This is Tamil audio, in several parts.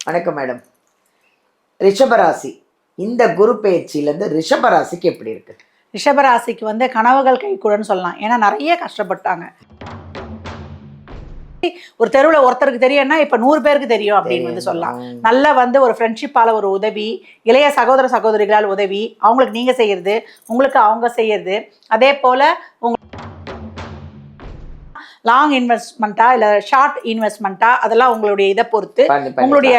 வணக்கம் மேடம். ரிஷபராசி இந்த குரு பயிற்சியிலேருந்து ரிஷபராசிக்கு எப்படி இருக்கு? ரிஷபராசிக்கு வந்து கனவுகள் கைகூடன்னு சொல்லலாம். ஏன்னா நிறைய கஷ்டப்பட்டாங்க. ஒரு தெருவில் ஒருத்தருக்கு தெரியும்னா இப்போ 100 பேருக்கு தெரியும் அப்படின்னு வந்து சொல்லலாம். நல்லா வந்து ஒரு ஃப்ரெண்ட்ஷிப்பால் ஒரு உதவி, இளைய சகோதர சகோதரிகளால் உதவி, அவங்களுக்கு நீங்கள் செய்யறது, உங்களுக்கு அவங்க செய்யறது, அதே போல் லாங் இன்வெஸ்ட்மெண்ட்டா இல்லை ஷார்ட் இன்வெஸ்ட்மெண்ட்டா அதெல்லாம் உங்களுடைய இதை பொறுத்து, உங்களுடைய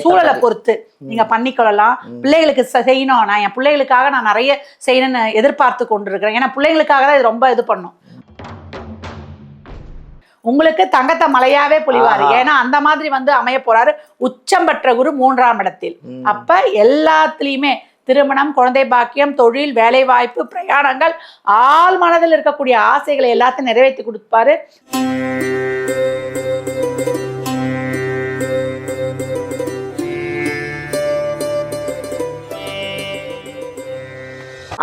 சூழலை பொறுத்து நீங்கள் பண்ணிக்கொள்ளலாம். பிள்ளைகளுக்கு செய்யணும், நான் என் பிள்ளைகளுக்காக நான் நிறைய செய்யணும்னு எதிர்பார்த்து கொண்டு இருக்கிறேன். ஏன்னா பிள்ளைங்களுக்காக தான் இது ரொம்ப இது பண்ணும். உங்களுக்கு தங்கத்தை மலையாவே பொழிவாரு. ஏன்னா அந்த மாதிரி வந்து அமைய போறாரு. உச்சம் பெற்ற குரு 3ஆம் இடத்தில். அப்ப எல்லாத்துலயுமே திருமணம், குழந்தை பாக்கியம், தொழில், வேலை வாய்ப்பு, பிரயாணங்கள், ஆள் மனதில் இருக்கக்கூடிய ஆசைகளை எல்லாத்தையும் நிறைவேற்றி கொடுப்பாரு.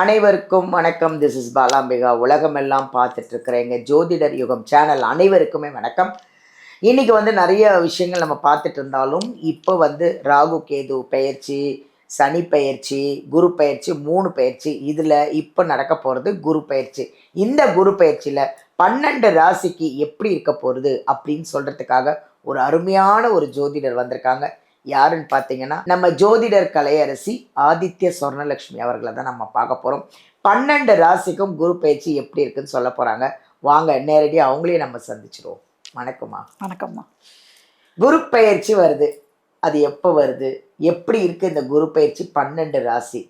அனைவருக்கும் வணக்கம். This is Balambika. உலகமெல்லாம் பார்த்துட்டு இருக்கிறேங்க ஜோதிடர் யுகம் சேனல் அனைவருக்குமே வணக்கம். இன்னைக்கு வந்து நிறைய விஷயங்கள் நம்ம பார்த்துட்டு இருந்தாலும் இப்போ வந்து ராகு கேது பெயர்ச்சி, சனி பெயர்ச்சி, குரு பெயர்ச்சி, 3 பெயர்ச்சி, இதில் இப்போ நடக்க போகிறது குரு பெயர்ச்சி. இந்த குரு பெயர்ச்சியில் 12 ராசிக்கு எப்படி இருக்க போகிறது அப்படின்னு சொல்கிறதுக்காக ஒரு அருமையான ஒரு ஜோதிடர் வந்திருக்காங்க. யாருன்னு பார்த்தீங்கன்னா நம்ம ஜோதிடர் கலையரசி ஆதித்ய சொர்ணலட்சுமி அவர்களை தான் நம்ம பார்க்க போகிறோம். 12 ராசிக்கும் குரு பயிற்சி எப்படி இருக்குன்னு சொல்ல போகிறாங்க. வாங்க நேரடியாக அவங்களையும் நம்ம சந்திச்சிருவோம். வணக்கம்மா. வணக்கம்மா. குரு பயிற்சி வருது, அது எப்போ வருது, எப்படி இருக்குது இந்த குரு பயிற்சி? 12 ராசி,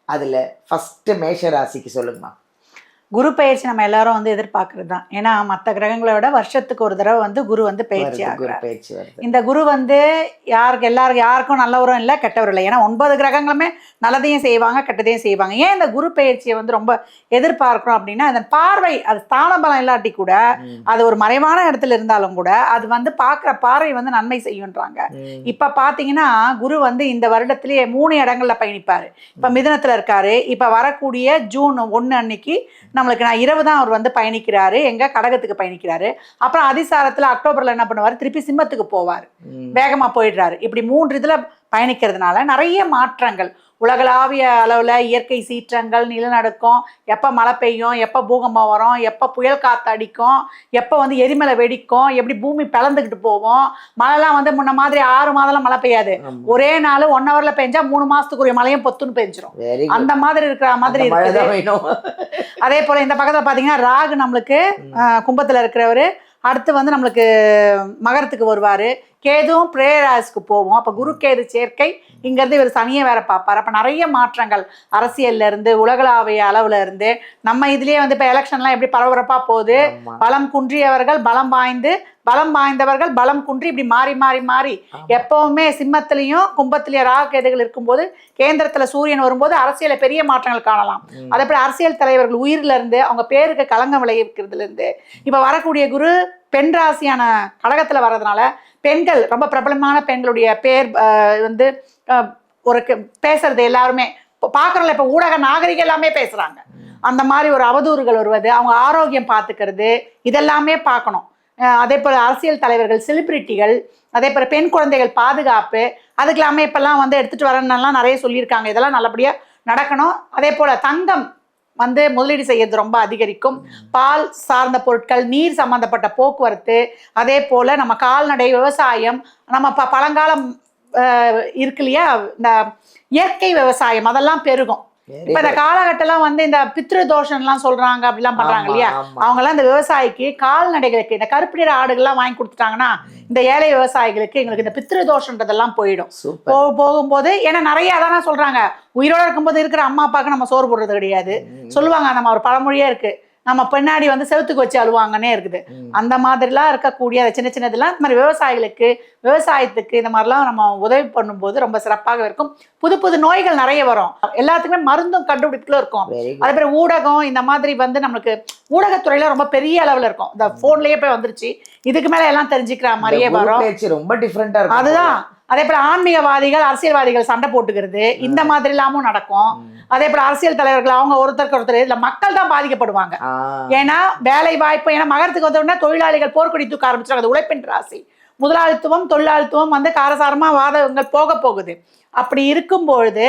அதில் ஃபஸ்ட்டு மேஷ ராசிக்கு சொல்லுங்கம்மா. குரு பயிற்சி நம்ம எல்லாரும் வந்து எதிர்பார்க்கறது தான். ஏன்னா மற்ற கிரகங்களை விட வருஷத்துக்கு ஒரு தடவை வந்து குரு வந்து பயிற்சி ஆகுறாரு. இந்த குரு வந்து யாருக்கும் நல்லவரும் இல்லை, கெட்டவரும் இல்லை. ஏன்னா 9 கிரகங்களுமே நல்லதையும் செய்வாங்க, கெட்டதையும் செய்வாங்க. ஏன் இந்த குரு பயிற்சியை வந்து ரொம்ப எதிர்பார்க்கிறோம் அப்படின்னா, அந்த பார்வை, அது ஸ்தான பலம் இல்லாட்டி கூட, அது ஒரு மறைவான இடத்துல இருந்தாலும் கூட அது வந்து பார்க்குற பார்வை வந்து நன்மை செய்யுன்றாங்க. இப்போ பார்த்தீங்கன்னா குரு வந்து இந்த வருடத்திலேயே 3 இடங்கள்ல பயணிப்பாரு. இப்போ மிதுனத்தில் இருக்காரு. இப்போ வரக்கூடிய ஜூன் 1 அன்னைக்கு நம்மளுக்கு இரவு தான் அவர் வந்து பயணிக்கிறாரு. எங்க கடகத்துக்கு பயணிக்கிறாரு. அப்புறம் அதிசாரத்தில் அக்டோபர்ல என்ன பண்ணுவார், திருப்பி சிம்மத்துக்கு போவார். வேகமா போயிடுறாரு. இப்படி 3 இதுல பயணிக்கிறதுனால நிறைய மாற்றங்கள், உலகளாவிய அளவில் இயற்கை சீற்றங்கள், நிலநடுக்கம், எப்போ மழை பெய்யும், எப்போ பூகம்பம் வரும், எப்போ புயல் காற்று அடிக்கும், எப்போ வந்து எரிமலை வெடிக்கும், எப்படி பூமி பிளந்துக்கிட்டு போவோம். மழைலாம் வந்து முன்ன மாதிரி 6 மாதம்லாம் மழை பெய்யாது. ஒரே நாள் 1 ஹவர்ல பெஞ்சா 3 மாசத்துக்குரிய மழையும் பொத்துன்னு பெஞ்சிரும். அந்த மாதிரி இருக்கிற மாதிரி இருக்குது. அதே போல இந்த பக்கத்தில் பார்த்தீங்கன்னா ராகு நம்மளுக்கு கும்பத்தில் இருக்கிறவரு. அடுத்து வந்து நம்மளுக்கு மகரத்துக்கு வருவார். கேதுவும் பிரேராஸ்க்கு போவோம். அப்போ குரு கேது சேர்க்கை, இங்கேருந்து இவர் சனியை வேற பார்ப்பார். அப்போ நிறைய மாற்றங்கள் அரசியல்ல இருந்து, உலகளாவிய அளவுல இருந்து, நம்ம இதுலேயே வந்து இப்போ எலெக்ஷன்லாம் எப்படி பரபரப்பாக போகுது. பலம் குன்றியவர்கள் பலம் வாய்ந்து, பலம் வாய்ந்தவர்கள் பலம் குன்றி, இப்படி மாறி மாறி மாறி எப்பவுமே சிம்மத்திலையும் கும்பத்திலையும் ராகு கேதுகள் இருக்கும்போது, கேந்திரத்தில் சூரியன் வரும்போது அரசியல பெரிய மாற்றங்கள் காணலாம். அதே போல அரசியல் தலைவர்கள் உயிரில இருந்து, அவங்க பேருக்கு களங்கம் விளைவிக்கிறதுல இருந்து, இப்போ வரக்கூடிய குரு பெண் ராசியான கடகத்தில் வர்றதுனால பெண்கள், ரொம்ப பிரபலமான பெண்களுடைய பேர் வந்து ஒரு பேசுறது எல்லாருமே பார்க்குறோம்ல. இப்போ ஊடக நாகரிகம் எல்லாமே பேசுகிறாங்க. அந்த மாதிரி ஒரு அவதூறுகள் வருவது, அவங்க ஆரோக்கியம் பார்த்துக்கிறது, இதெல்லாமே பார்க்கணும். அதே போல் அரசியல் தலைவர்கள், செலிபிரிட்டிகள், அதே போல் பெண் குழந்தைகள் பாதுகாப்பு, அதுக்கெல்லாமே இப்போல்லாம் வந்து எடுத்துகிட்டு வரணும்லாம் நிறைய சொல்லியிருக்காங்க. இதெல்லாம் நல்லபடியாக நடக்கணும். அதே போல் தங்கம் வந்து முதலீடு செய்யறது ரொம்ப அதிகரிக்கும். பால் சார்ந்த பொருட்கள், நீர் சம்பந்தப்பட்ட போக்குவரத்து, அதே போல நம்ம கால்நடை, விவசாயம், நம்ம பழங்காலம் இருக்கு இல்லையா, இந்த இயற்கை விவசாயம், அதெல்லாம் பெருகும். இப்ப இந்த காலகட்டம்லாம் வந்து இந்த பித்ரு தோஷம்லாம் சொல்றாங்க, அப்படிலாம் பண்றாங்க இல்லையா. அவங்கெல்லாம் இந்த விவசாயிக்கு, கால்நடைகளுக்கு இந்த கருப்பு நிற ஆடுகள்லாம் வாங்கி கொடுத்துட்டாங்கன்னா இந்த ஏழை விவசாயிகளுக்கு எங்களுக்கு இந்த பித்ரு தோஷன்றதெல்லாம் போயிடும். போகும்போது ஏன்னா நிறைய அதான சொல்றாங்க, உயிரோட இருக்கும்போது இருக்கிற அம்மா அப்பாவுக்கு நம்ம சோறு போடுறது கிடையாது சொல்லுவாங்க. நம்ம ஒரு பழமொழியே இருக்கு, நம்ம பின்னாடி வந்து செவுத்துக்கு வச்சு அழுவாங்கன்னே இருக்குது. அந்த மாதிரிலாம் இருக்கக்கூடிய சின்ன சின்னதெல்லாம் இந்த மாதிரி விவசாயிகளுக்கு, விவசாயத்துக்கு இந்த மாதிரிலாம் நம்ம உதவி பண்ணும்போது ரொம்ப சிறப்பாக இருக்கும். புது புது நோய்கள் நிறைய வரும். எல்லாத்துக்குமே மருந்தும் கண்டுபிடிப்புல இருக்கும். அதே மாதிரி ஊடகம், இந்த மாதிரி வந்து நம்மளுக்கு ஊடகத்துறையில ரொம்ப பெரிய அளவுல இருக்கும். இந்த போன்லயே போய் வந்துருச்சு, இதுக்கு மேல எல்லாம் தெரிஞ்சுக்கிற மாதிரியே வரும். ரொம்ப டிஃபரெண்டா இருக்கும். அதுதான். அதே போல ஆன்மீகவாதிகள், அரசியல்வாதிகள் சண்டை போட்டுக்கிறது, இந்த மாதிரி எல்லாமும் நடக்கும். அதே போல அரசியல் தலைவர்கள் அவங்க ஒருத்தருக்கு ஒருத்தர், இல்ல மக்கள் தான் பாதிக்கப்படுவாங்க. ஏன்னா வேலை வாய்ப்பு, ஏன்னா மகரத்துக்கு வந்தோடனே தொழிலாளிகள் போர்க்கொடி தூக்க ஆரம்பிச்சிருக்காங்க. உழைப்பின் ராசி முதலாளித்துவம் தொழிலாளித்துவம் வந்து காரசாரமா வாதங்கள் போக போகுது. அப்படி இருக்கும்பொழுது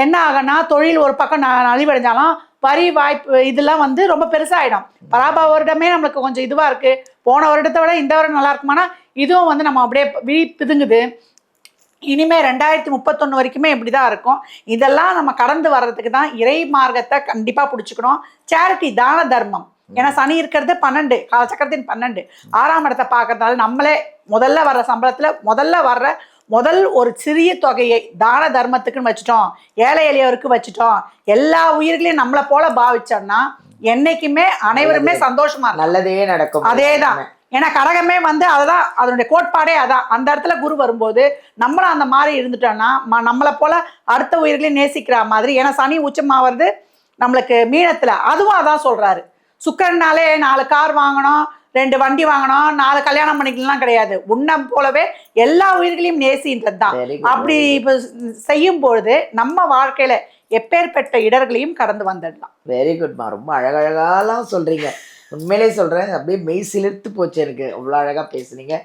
என்ன ஆகும்னா தொழில் ஒரு பக்கம் நலிவடைஞ்சாலும் வரி வாய்ப்பு இதெல்லாம் வந்து ரொம்ப பெருசாகிடும். பராபவ வருடமே நம்மளுக்கு கொஞ்சம் இதுவாக இருக்குது, போன வருடத்தை விட இந்த வருடம் நல்லா இருக்குமானா இதுவும் வந்து நம்ம அப்படியே பிதுங்குது. இனிமே 2031 வரைக்குமே இப்படிதான் இருக்கும். இதெல்லாம் நம்ம கடந்து வர்றதுக்கு தான் இறை மார்க்கத்தை கண்டிப்பா பிடிச்சிக்கணும். சேரிட்டி, தான தர்மம். ஏன்னா சனி இருக்கிறது 12, காலச்சக்கரத்தின் 12, 6ஆம் இடத்தை பார்க்கறதால நம்மளே முதல்ல வர்ற சம்பளத்துல முதல் ஒரு சிறிய தொகையை தான தர்மத்துக்குன்னு வச்சுட்டோம், ஏழை எளியவருக்கு வச்சுட்டோம், எல்லா உயிர்களையும் நம்மளை போல பாவிச்சோம்னா என்னைக்குமே அனைவருமே சந்தோஷமா நல்லதே நடக்கும். அதேதான். ஏன்னா கடகமே வந்து அதுதான் அதனுடைய கோட்பாடே. அதான் அந்த இடத்துல குரு வரும்போது நம்மளும் அந்த மாதிரி இருந்துட்டோம்னா நம்மளை போல அடுத்த உயிர்களையும் நேசிக்கிற மாதிரி. ஏன்னா சனி உச்சமாவது நம்மளுக்கு மீனத்துல, அதுவும் அதான் சொல்றாரு. சுக்கரனாலே 4 கார் வாங்கணும், 2 வண்டி வாங்கணும், 4 கல்யாணம் பண்ணிக்கலாம் கிடையாது. உன்னம் போலவே எல்லா உயிர்களையும் நேசின்றது தான். அப்படி இப்ப செய்யும் பொழுது நம்ம வாழ்க்கையில எப்பேற்பட்ட இடர்களையும் கடந்து வந்துடலாம். வெரி குட்மா, ரொம்ப அழகழகாலாம் சொல்றீங்க. உண்மையிலே சொல்றேன், அப்படியே மெய் சிலிர்த்து போச்சு எனக்கு, அவ்வளோ அழகா பேசுனீங்க.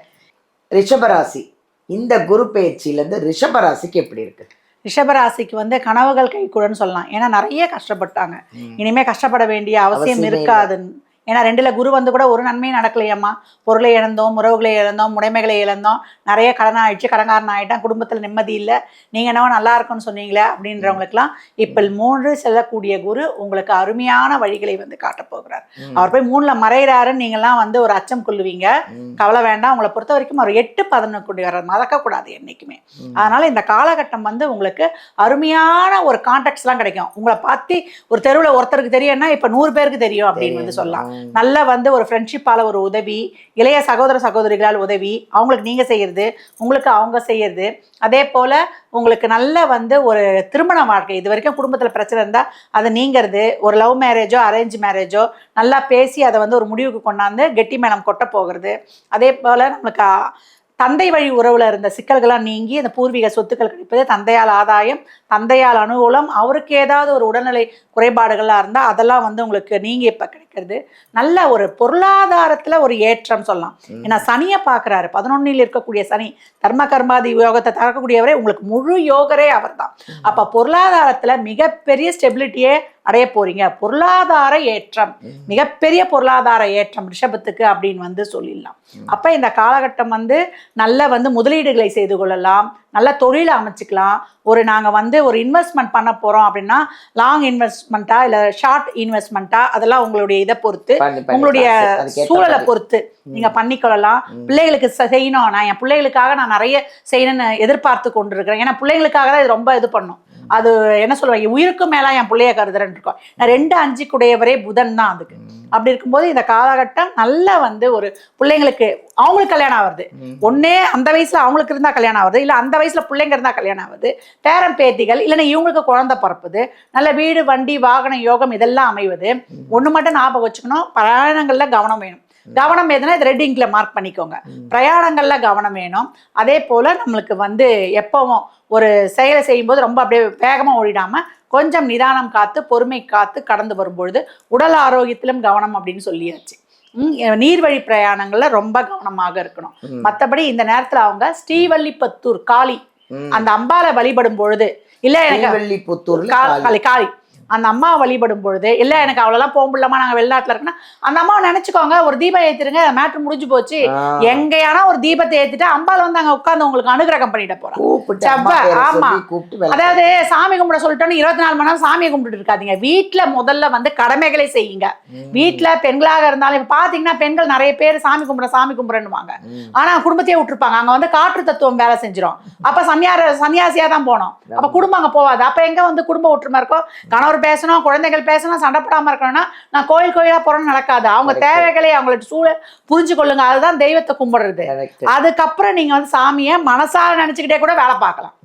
ரிஷபராசி, இந்த குரு பயிற்சியிலேருந்து ரிஷபராசிக்கு எப்படி இருக்கு? ரிஷபராசிக்கு வந்து கனவுகள் கைகூடன்னு சொல்லலாம். ஏன்னா நிறைய கஷ்டப்பட்டாங்க, இனிமே கஷ்டப்பட வேண்டிய அவசியம் இருக்காதுன்னு. ஏன்னா 2ல் குரு வந்து கூட ஒரு நன்மையும் நடக்கலையம்மா. பொருளை இழந்தோம், உறவுகளை இழந்தோம், முடைமைகளை இழந்தோம், நிறைய கடன் ஆயிடுச்சு, கடன்காரன் ஆகிட்டான், குடும்பத்தில் நிம்மதி இல்லை, நீங்கள் என்னவோ நல்லா இருக்குன்னு சொன்னீங்களே அப்படின்றவங்களுக்குலாம் இப்போ 3 செல்லக்கூடிய குரு உங்களுக்கு அருமையான வழிகளை வந்து காட்டப் போகிறார். அவர் போய் 3ல் மறைகிறாருன்னு நீங்கள்லாம் வந்து ஒரு அச்சம் கொள்ளுவீங்க. கவலை வேண்டாம். உங்களை பொறுத்த வரைக்கும் அவர் 8-11 கூடி வர மறக்கக்கூடாது என்றைக்குமே. அதனால் இந்த காலகட்டம் வந்து உங்களுக்கு அருமையான ஒரு கான்டாக்ட்ஸ்லாம் கிடைக்கும். உங்களை பார்த்து ஒரு தெருவில் ஒருத்தருக்கு தெரியும்னா இப்போ 100 பேருக்கு தெரியும் அப்படின்னு வந்து சொல்லலாம். நல்ல வந்து ஒரு ஃப்ரெண்ட்ஷிப்பால ஒரு உதவி, இளைய சகோதர சகோதரிகளால் உதவி, அவங்களுக்கு நீங்க செய்யறது, உங்களுக்கு அவங்க செய்யறது. அதே போல உங்களுக்கு நல்ல வந்து ஒரு திருமண வாழ்க்கை, இது வரைக்கும் குடும்பத்தில் பிரச்சனை இருந்தால் அதை நீங்கிறது, ஒரு லவ் மேரேஜோ அரேஞ்ச் மேரேஜோ நல்லா பேசி அதை வந்து ஒரு முடிவுக்கு கொண்டாந்து கெட்டி மேளம் கொட்ட போகிறது. அதே போல் நம்மளுக்கு தந்தை வழி உறவில் இருந்த சிக்கல்கள்லாம் நீங்கி அந்த பூர்வீக சொத்துக்கள் கிடைப்பது, தந்தையால் ஆதாயம், தந்தையால் அனுகூலம், அவருக்கு ஏதாவது ஒரு உடல்நிலை குறைபாடுகள்லாம் இருந்தால் அதெல்லாம் வந்து உங்களுக்கு நீங்க இப்போ கிடைக்கிறது. நல்ல ஒரு பொருளாதாரத்தில் ஒரு ஏற்றம் சொல்லலாம். ஏன்னா சனியை பார்க்குறாரு, 11ல் இருக்கக்கூடிய சனி தர்ம கர்மாதி யோகத்தை தரக்கூடியவரே, உங்களுக்கு முழு யோகரே அவர் தான். அப்போ பொருளாதாரத்தில் மிகப்பெரிய ஸ்டெபிலிட்டியே அடைய போறீங்க. பொருளாதார ஏற்றம், மிகப்பெரிய பொருளாதார ஏற்றம் ரிஷபத்துக்கு அப்படின்னு வந்து சொல்லிடலாம். அப்ப இந்த காலகட்டம் வந்து நல்ல வந்து முதலீடுகளை செய்து கொள்ளலாம், நல்ல தொழிலை அமைச்சுக்கலாம். நாங்கள் வந்து ஒரு இன்வெஸ்ட்மெண்ட் பண்ண போகிறோம் அப்படின்னா லாங் இன்வெஸ்ட்மெண்ட்டா இல்லை ஷார்ட் இன்வெஸ்ட்மெண்ட்டா, அதெல்லாம் உங்களுடைய இதை பொறுத்து, உங்களுடைய சூழலை பொறுத்து நீங்கள் பண்ணிக்கொள்ளலாம். பிள்ளைகளுக்கு செய்யணும், நான் என் பிள்ளைகளுக்காக நான் நிறைய செய்யணும்னு எதிர்பார்த்து கொண்டு இருக்கிறேன். ஏன்னா பிள்ளைங்களுக்காக தான் இது ரொம்ப இது பண்ணும். அது என்ன சொல்லுவாங்க, உயிருக்கு மேலே என் பிள்ளைய கருதுறேன்னு இருக்கோம். நான் 2-5 கூடையவரே புதன் தான் அதுக்கு. அப்படி இருக்கும்போது இந்த காலகட்டம் நல்ல வந்து ஒரு பிள்ளைங்களுக்கு அவங்களுக்கு கல்யாணம் ஆகுது. ஒன்னே அந்த வயசுல அவங்களுக்கு இருந்தா கல்யாணம் ஆகுது, இல்லை அந்த வயசுல பிள்ளைங்க இருந்தா கல்யாணம் ஆகுது, பேரன் பேத்திகள், இல்லைன்னா இவங்களுக்கு குழந்தை பிறப்புது, நல்ல வீடு வண்டி வாகன யோகம் இதெல்லாம் அமைவது. ஒன்று மட்டும் ஞாபகம் வச்சுக்கணும், பிரயாணங்கள்ல கவனம் வேணும். கவனம் எதுனா இது ரெட் இங்க்ல மார்க் பண்ணிக்கோங்க. பிரயாணங்கள்ல கவனம் வேணும். அதே போல நம்மளுக்கு வந்து எப்பவும் ஒரு செயலை செய்யும்போது ரொம்ப அப்படியே வேகமா ஓடிடாம கொஞ்சம் நிதானம் காத்து பொறுமை காத்து கடந்து வரும்பொழுது உடல் ஆரோக்கியத்திலும் கவனம் அப்படின்னு சொல்லியாச்சு. நீர்வழி பிரயாணங்கள்ல ரொம்ப கவனமாக இருக்கணும். மற்றபடி இந்த நேரத்துல அவங்க ஸ்ரீவல்லிபுத்தூர் காளி அந்த அம்பாலை வழிபடும் பொழுது, இல்ல எனக்கு காளி அந்த அம்மா வழிபடும் பொழுது, இல்லை எனக்கு அவ்வளோலாம் போக முடியலமா, நாங்கள் வெளிநாட்டில் இருக்குன்னா அந்த அம்மாவை நினச்சிக்கோங்க, ஒரு தீபம் ஏற்றிருங்க, மேட்ரு முடிஞ்சு போச்சு. எங்கேயானா ஒரு தீபத்தை ஏற்றிட்டு அம்பாள் வந்து அங்கே உட்காந்து உங்களுக்கு அனுகிரகம் பண்ணிட்டு போகிறோம். ஆமா, அதாவது சாமி கும்பிட சொல்லிட்டோன்னு 24 மணி நேரம் சாமியை கும்பிட்டு இருக்காதீங்க. வீட்டில் முதல்ல வந்து கடமைகளை செய்யுங்க. வீட்டில் பெண்களாக இருந்தாலும் இப்போ பார்த்தீங்கன்னா பெண்கள் நிறைய பேர் சாமி கும்பிட்றேன்னுவாங்க, ஆனால் குடும்பத்தையே விட்டுருப்பாங்க. அங்கே வந்து காற்று தத்துவம் வேலை செஞ்சிடும். அப்போ சன்னியாசியாக தான் போனோம். அப்போ குடும்பம் அங்கே போகாது. அப்போ எங்கே வந்து குடும்ப ஒற்றுமை இருக்கோ, கணவர் பேசணும், குழந்தைகள் பேசணும், சண்டைப்படாம இருக்கணும்னா நான் கோயிலா போறோம்னு நடக்காது. அவங்க தேவைகளை அவங்களோட சூழல் புரிஞ்சு கொள்ளுங்க. அதுதான் தெய்வத்தை கும்பிடுறது. அதுக்கப்புறம் நீங்க வந்து சாமியை மனசார நினைச்சுக்கிட்டே கூட வேலை பார்க்கலாம்.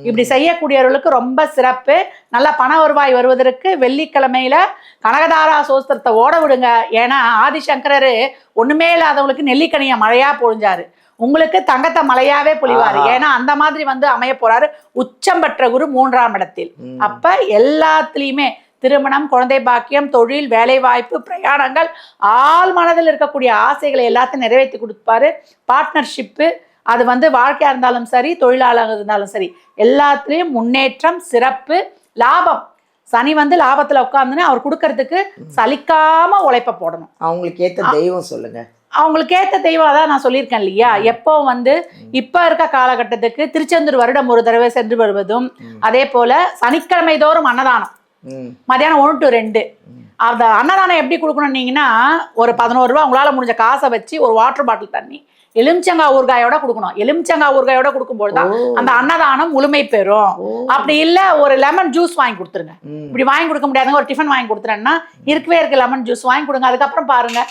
இப்படி செய்யக்கூடியவர்களுக்கு ரொம்ப சிறப்பு. நல்ல பண வருவாய் வருவதற்கு வெள்ளிக்கிழமையில கனகதாரா சோஸ்திரத்தை ஓட விடுங்க. ஏன்னா ஆதிசங்கரரு ஒண்ணுமே இல்லாதவங்களுக்கு நெல்லிக்கனிய மழையா பொழிஞ்சாரு, உங்களுக்கு தங்கத்தை மலையாவே பொழிவாரு. ஏன்னா அந்த மாதிரி வந்து அமைய போறாரு. உச்சம் பெற்ற குரு 3ஆம் இடத்தில். அப்ப எல்லாத்துலயுமே திருமணம், குழந்தை பாக்கியம், தொழில், வேலை வாய்ப்பு, பிரயாணங்கள், ஆள் மனதில் இருக்கக்கூடிய ஆசைகளை எல்லாத்தையும் நிறைவேற்றி கொடுப்பாரு. பார்ட்னர்ஷிப்பு, அது வந்து வாழ்க்கையா இருந்தாலும் சரி, தொழிலாளர் இருந்தாலும் சரி, எல்லாத்துலேயும் முன்னேற்றம், சிறப்பு, லாபம். சனி வந்து லாபத்துல உட்காந்துன்னு அவர் கொடுக்கறதுக்கு சலிக்காம உழைப்ப போடணும். அவங்களுக்கு ஏத்த தெய்வம் சொல்லுங்க. அவங்களுக்கு ஏத்த தெய்வம் அதான் நான் சொல்லியிருக்கேன் இல்லையா, எப்போ வந்து இப்ப இருக்க காலகட்டத்துக்கு திருச்செந்தூர் வருடம் ஒரு தடவை சென்று வருவதும், அதே போல சனிக்கிழமை தோறும் அன்னதானம் மதியானம் 1 to 2. அந்த அன்னதானம் எப்படி கொடுக்கணும்னீங்கன்னா, ஒரு 11 ரூபா உங்களால முடிஞ்ச காசை வச்சு ஒரு வாட்டர் பாட்டில் தண்ணி எலுமிச்சங்காய் ஊறுகாயோட கொடுக்கணும். எலுமிச்சங்காய் ஊறுகாயோட கொடுக்கும்போது தான் அந்த அன்னதானம் முழுமை பெறும். அப்படி இல்ல ஒரு லெமன் ஜூஸ் வாங்கி கொடுத்துருங்க. இப்படி வாங்கி கொடுக்க முடியாதுங்க, ஒரு டிஃபன் வாங்கி கொடுத்துறேன்னா இருக்கவே இருக்கு லெமன் ஜூஸ் வாங்கி கொடுங்க. அதுக்கப்புறம் பாருங்க,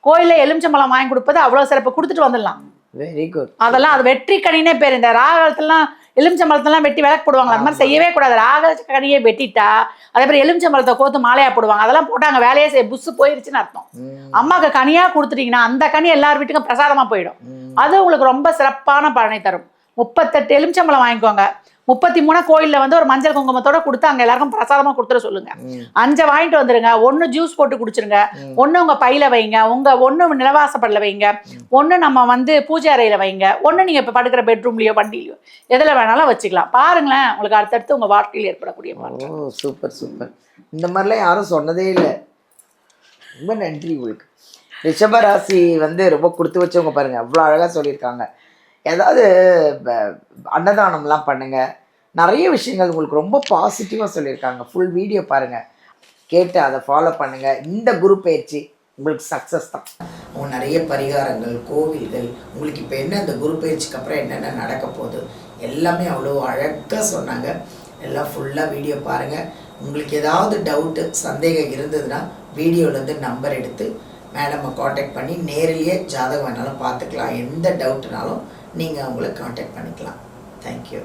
கோயில்ல எலுமிச்சம்பழம் வாங்கி கொடுப்பது அவ்வளவு சிறப்பு, கொடுத்துட்டு வந்துடலாம். Very good. அதெல்லாம் அது வெற்றி கனினே பேர். இந்த ராகத்துலாம் எலுமிச்சம்பழத்தெல்லாம் வெட்டி விளக்கு போடுவாங்க, அது மாதிரி செய்யவே கூடாது. ராக கனியை வெட்டிட்டா அதே மாதிரி எலுமிச்சம்பழத்தை கோத்து மாலையா போடுவாங்க. அதெல்லாம் போட்டாங்க வேலையே செய்ய புஷ் போயிருச்சுன்னு அர்த்தம். அம்மாவுக்கு கனியா கொடுத்துட்டீங்கன்னா அந்த கனி எல்லார் வீட்டுக்கும் பிரசாதமா போயிடும். அது உங்களுக்கு ரொம்ப சிறப்பான பலனை தரும். 38 எலுமிச்சம்பழம் வாங்கிக்கோங்க. 33 கோயில்ல வந்து ஒரு மஞ்சள் குங்குமத்தோட கொடுத்து அங்க எல்லாருக்கும் பிரசாதமா கொடுத்துட சொல்லுங்க. 5 வாங்கிட்டு வந்துருங்க. 1 ஜூஸ் போட்டு குடிச்சிருங்க. 1 உங்க பையில வைங்க, 1 நிலவாசப்படல வைங்க, 1 நம்ம வந்து பூஜை அறையில வைங்க, 1 நீங்க இப்ப படுக்கிற பெட்ரூம்லயோ வண்டியிலயோ எதுல வேணாலும் வச்சுக்கலாம். பாருங்களேன், உங்களுக்கு அடுத்தடுத்து உங்க வாழ்க்கையில் ஏற்படக்கூடிய மாற்றம். Super super. இந்த மாதிரிலாம் யாரும் சொன்னதே இல்லை. ரொம்ப நன்றி உங்களுக்கு. ரிஷபராசி வந்து ரொம்ப கொடுத்து வச்சவங்க பாருங்க, அவ்வளோ அழகா சொல்லியிருக்காங்க. ஏதாவது அன்னதானம்லாம் பண்ணுங்க, நிறைய விஷயங்கள் உங்களுக்கு ரொம்ப பாசிட்டிவாக சொல்லியிருக்காங்க. ஃபுல் வீடியோ பாருங்கள், கேட்டு அதை ஃபாலோ பண்ணுங்கள். இந்த குரு பயிற்சி உங்களுக்கு சக்ஸஸ் தான். அவங்க நிறைய பரிகாரங்கள், கோவில்கள், உங்களுக்கு இப்போ என்ன இந்த குரு பயிற்சிக்கு அப்புறம் என்னென்ன நடக்க போகுது எல்லாமே அவ்வளோ அழகாக சொன்னாங்க. எல்லாம் ஃபுல்லாக வீடியோ பாருங்கள். உங்களுக்கு ஏதாவது டவுட்டு, சந்தேகம் இருந்ததுன்னா வீடியோலேருந்து நம்பர் எடுத்து மேடமை காண்டாக்ட் பண்ணி நேரிலேயே ஜாதகம் வேணாலும் பார்த்துக்கலாம். எந்த டவுட்னாலும் நீங்கள் அவங்கள காண்டாக்ட் பண்ணிக்கலாம். தேங்க்யூ.